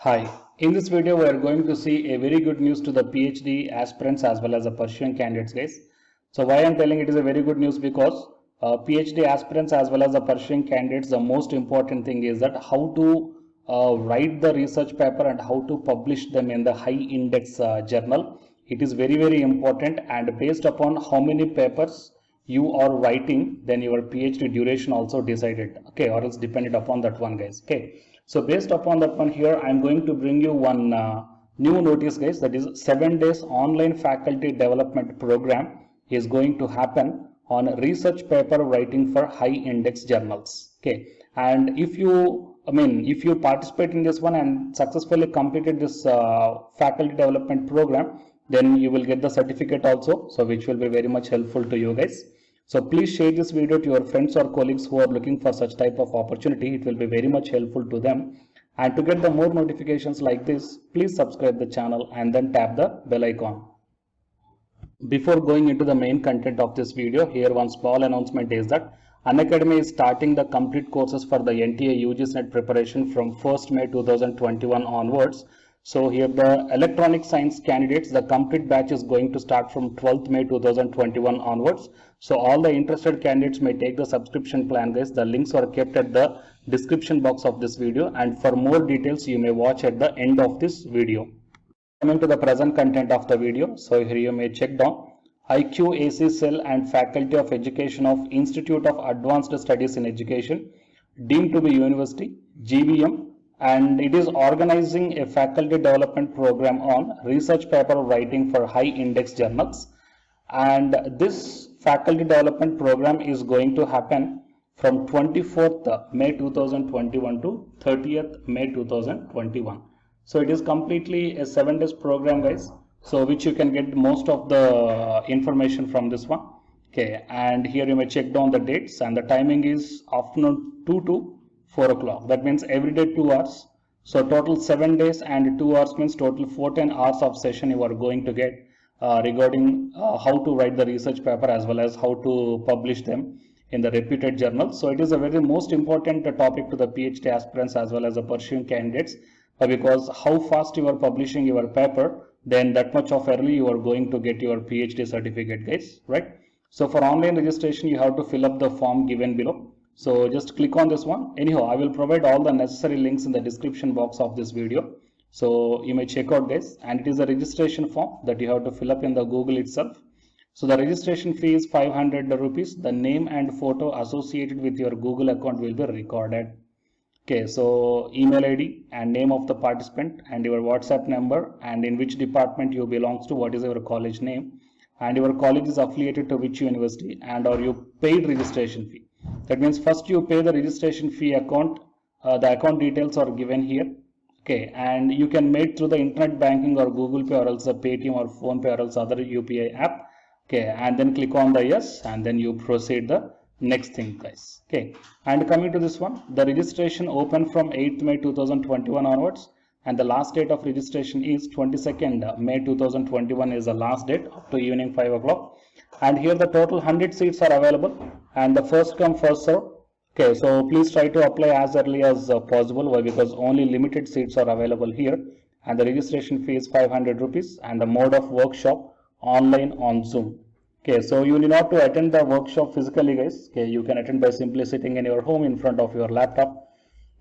Hi, in this video we are going to see a very good news to the PhD aspirants as well as the pursuing candidates, guys. So why I am telling it is a very good news because PhD aspirants as well as the pursuing candidates, the most important thing is that how to write the research paper and how to publish them in the high index journal. It is very important, and based upon how many papers you are writing, then your PhD duration also decided, okay, or else depended upon that one, guys. Okay, so based upon that one, here I am going to bring you one new notice, guys, that is 7 days online faculty development program is going to happen on research paper writing for high index journals. Okay, and if you participate in this one and successfully completed this faculty development program, then you will get the certificate also, so which will be very much helpful to you guys. So please share this video to your friends or colleagues who are looking for such type of opportunity. It will be very much helpful to them. And to get the more notifications like this, please subscribe the channel and then tap the bell icon. Before going into the main content of this video, here one small announcement is that Unacademy is starting the complete courses for the NTA UGC NET preparation from 1st May 2021 onwards. So here the electronic science candidates, the complete batch is going to start from 12th May 2021 onwards. So all the interested candidates may take the subscription plan, guys. The links are kept at the description box of this video, and for more details you may watch at the end of this video. Coming to the present content of the video, so here you may check down IQAC Cell and Faculty of Education of Institute of Advanced Studies in Education, deemed to be university, GVM, and it is organizing a faculty development program on research paper writing for high index journals. And this faculty development program is going to happen from 24th May 2021 to 30th May 2021. So it is completely a 7 days program, guys, so which you can get most of the information from this one. Okay, and here you may check down the dates, and the timing is afternoon 2 to 4 o'clock. That means every day 2 hours. So total 7 days and 2 hours means total 14 hours of session you are going to get regarding how to write the research paper as well as how to publish them in the reputed journals. So it is a very most important topic to the PhD aspirants as well as the pursuing candidates, because how fast you are publishing your paper, then that much of early you are going to get your PhD certificate, guys, right? So for online registration you have to fill up the form given below. So just click on this one. Anyhow, I will provide all the necessary links in the description box of this video, so you may check out, guys. And it is a registration form that you have to fill up in the Google itself. So the registration fee is 500 rupees. The name and photo associated with your Google account will be recorded. Okay, so email ID and name of the participant and your WhatsApp number and in which department you belongs to, what is your college name, and your college is affiliated to which university, and or you paid registration fee. That means first you pay the registration fee account, the account details are given here. Okay, and you can make through the internet banking or Google Pay or else the Paytm or PhonePe or else other UPI app. Okay, and then click on the yes, and then you proceed the next thing, guys. Okay, and coming to this one, the registration open from 8th May 2021 onwards, and the last date of registration is 22nd May 2021 is the last date up to evening 5 o'clock. And here the total 100 seats are available, and the first come first serve. Okay, so please try to apply as early as possible. Why? Because only limited seats are available here, and the registration fee is 500 rupees, and the mode of workshop online on Zoom. Okay, so you need not to attend the workshop physically, guys. Okay, you can attend by simply sitting in your home in front of your laptop.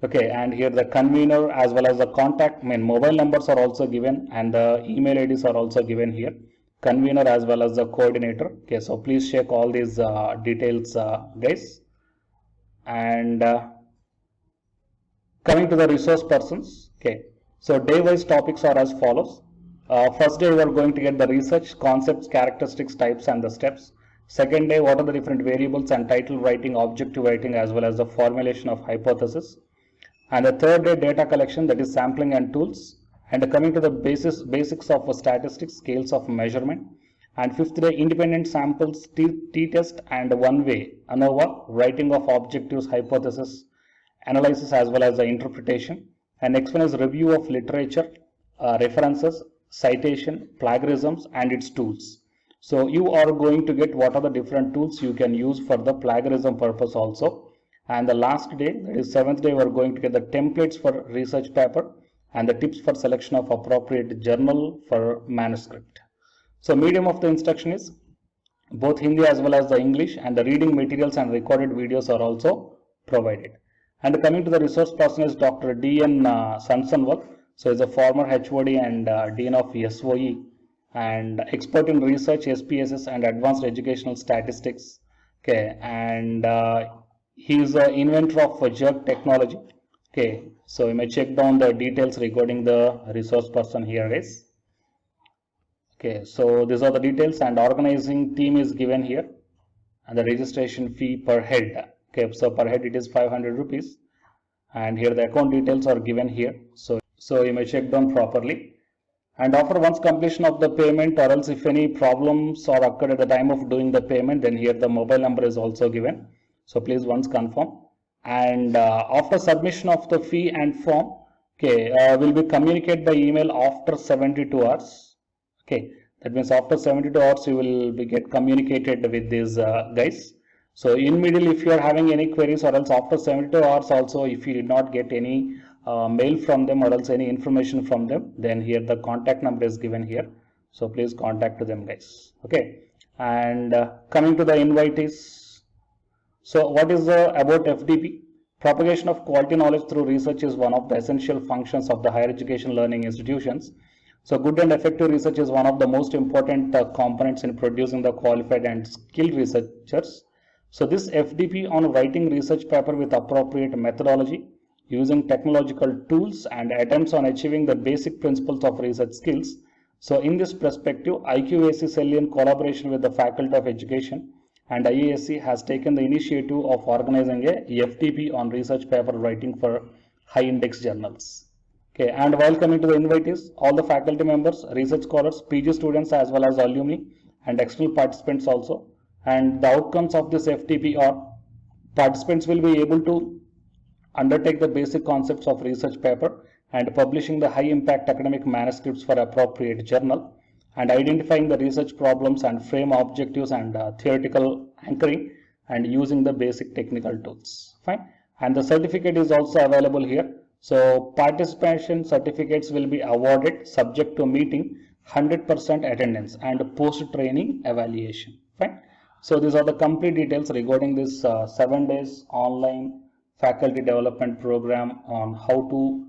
Okay, and here the convener as well as the contact, mobile numbers are also given, and the email IDs are also given here. Convener as well as the coordinator. Okay, so please check all these details, guys. And coming to the resource persons. Okay, so day-wise topics are as follows. First day we are going to get the research, concepts, characteristics, types and the steps. Second day, what are the different variables and title writing, objective writing as well as the formulation of hypothesis. And the third day, data collection, that is sampling and tools. And coming to the basics of statistics, scales of measurement. And fifth day, independent samples, t-test and one-way ANOVA, writing of objectives, hypothesis, analysis as well as the interpretation. And next one is review of literature, references, citation, plagiarisms and its tools. So you are going to get what are the different tools you can use for the plagiarism purpose also. And the last day, that is 7th day, we are going to get the templates for research paper and the tips for selection of appropriate journal for manuscript. So medium of the instruction is both Hindi as well as the English, and the reading materials and recorded videos are also provided. And coming to the resource person is Dr. D.N. Sansanwal. So he is a former HOD and Dean of SOE and expert in research, SPSS and advanced educational statistics. Okay, and he is the inventor of Jerk technology. Okay, so you may check down the details regarding the resource person here, guys. Okay, so these are the details, and organizing team is given here, and the registration fee per head. Okay, so per head it is 500 rupees, and here the account details are given here. So you may check down properly. And after once completion of the payment, or else if any problems are occurred at the time of doing the payment, then here the mobile number is also given. So please once confirm. And after submission of the fee and form, okay, will be communicated by email after 72 hours. Okay, that means after 72 hours you will be get communicated with these guys. So in middle, if you are having any queries, or else after 72 hours also, if you did not get any mail from them or else any information from them, then here the contact number is given here. So please contact them, guys. Okay, and coming to the invitees. So what is about FDP? Propagation of quality knowledge through research is one of the essential functions of the higher education learning institutions. So good and effective research is one of the most important components in producing the qualified and skilled researchers. So this FDP on writing research paper with appropriate methodology, using technological tools and attempts on achieving the basic principles of research skills. So in this perspective, IQAC cell in collaboration with the Faculty of Education and IASC has taken the initiative of organizing a FDP on research paper writing for high index journals. Okay, and while coming to the invitees, all the faculty members, research scholars, PG students as well as alumni and external participants also. And the outcomes of this FDP are participants will be able to undertake the basic concepts of research paper and publishing the high impact academic manuscripts for appropriate journal, and identifying the research problems and frame objectives and theoretical anchoring and using the basic technical tools. Fine. And the certificate is also available here. So participation certificates will be awarded subject to meeting 100% attendance and post training evaluation. Fine. So these are the complete details regarding this 7 days online faculty development program on how to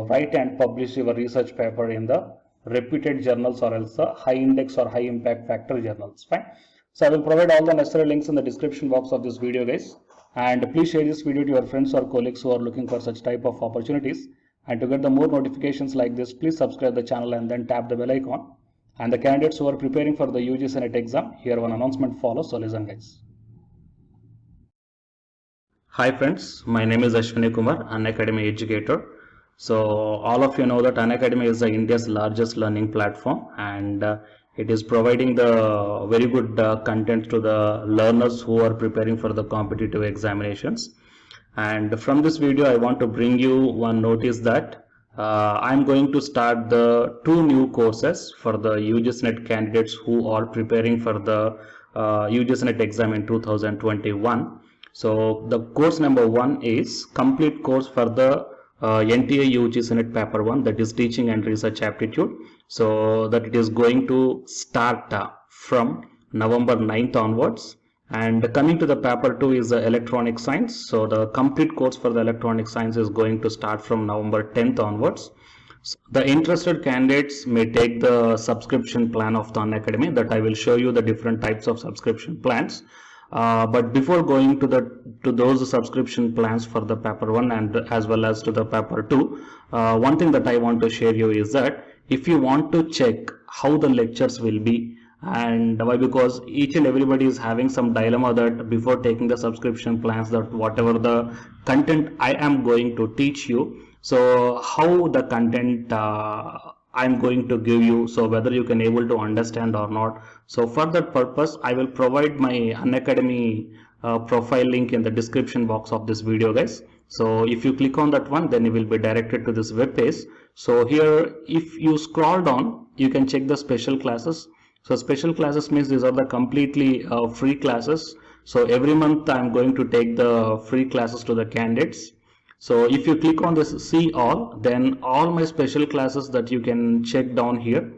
write and publish your research paper in the reputed journals or else the high index or high impact factor journals. Fine. So I will provide all the necessary links in the description box of this video, guys. And please share this video to your friends or colleagues who are looking for such type of opportunities. And to get the more notifications like this, please subscribe the channel and then tap the bell icon. And the candidates who are preparing for the UG Senate exam, here one announcement follows. So listen, guys. Hi friends, my name is Ashwini Kumar, Unacademy educator. So all of you know that Unacademy is India's largest learning platform, and it is providing the very good content to the learners who are preparing for the competitive examinations. And from this video I want to bring you one notice that I'm going to start the 2 new courses for the UGCNET candidates who are preparing for the UGCNET exam in 2021. So the course number 1 is complete course for the NTA UGCNET paper 1, that is teaching and research aptitude. So that it is going to start from November 9th onwards. And coming to the paper 2 is the electronic science. So the complete course for the electronic science is going to start from November 10th onwards. So the interested candidates may take the subscription plan of the Unacademy, that I will show you the different types of subscription plans. But before going to those subscription plans for the paper 1 and as well as to the paper 2, one thing that I want to share you is that if you want to check how the lectures will be, and why, because each and everybody is having some dilemma that before taking the subscription plans, that whatever the content I am going to teach you, so how the content I'm going to give you, so whether you can able to understand or not. So for that purpose, I will provide my Unacademy profile link in the description box of this video, guys. So if you click on that one, then you will be directed to this web page. So here, if you scroll down, you can check the special classes. So special classes means these are the completely free classes. So every month I'm going to take the free classes to the candidates. So if you click on this see all, then all my special classes that you can check down here,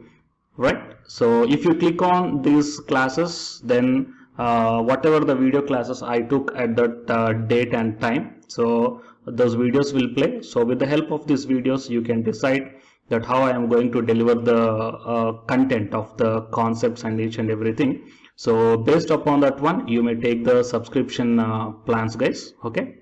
right? So if you click on these classes, then whatever the video classes I took at that date and time, so those videos will play. So with the help of these videos, you can decide that how I am going to deliver the content of the concepts and each and everything. So based upon that one, you may take the subscription plans, guys. Okay.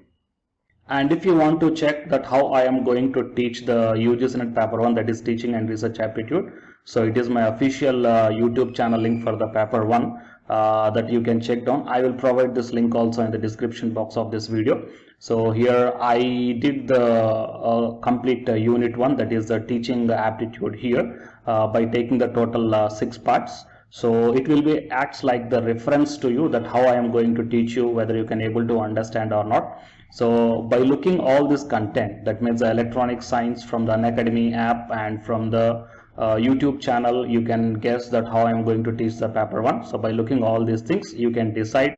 And if you want to check that how I am going to teach the UGC NET paper 1, that is teaching and research aptitude, so it is my official YouTube channel link for the paper 1 that you can check down. I will provide this link also in the description box of this video. So here I did the complete unit 1, that is the teaching aptitude here by taking the total 6 parts. So it will be acts like the reference to you that how I am going to teach you, whether you can able to understand or not. So by looking all this content, that means the electronic science from the Unacademy app and from the YouTube channel, you can guess that how I am going to teach the paper 1. So by looking all these things, you can decide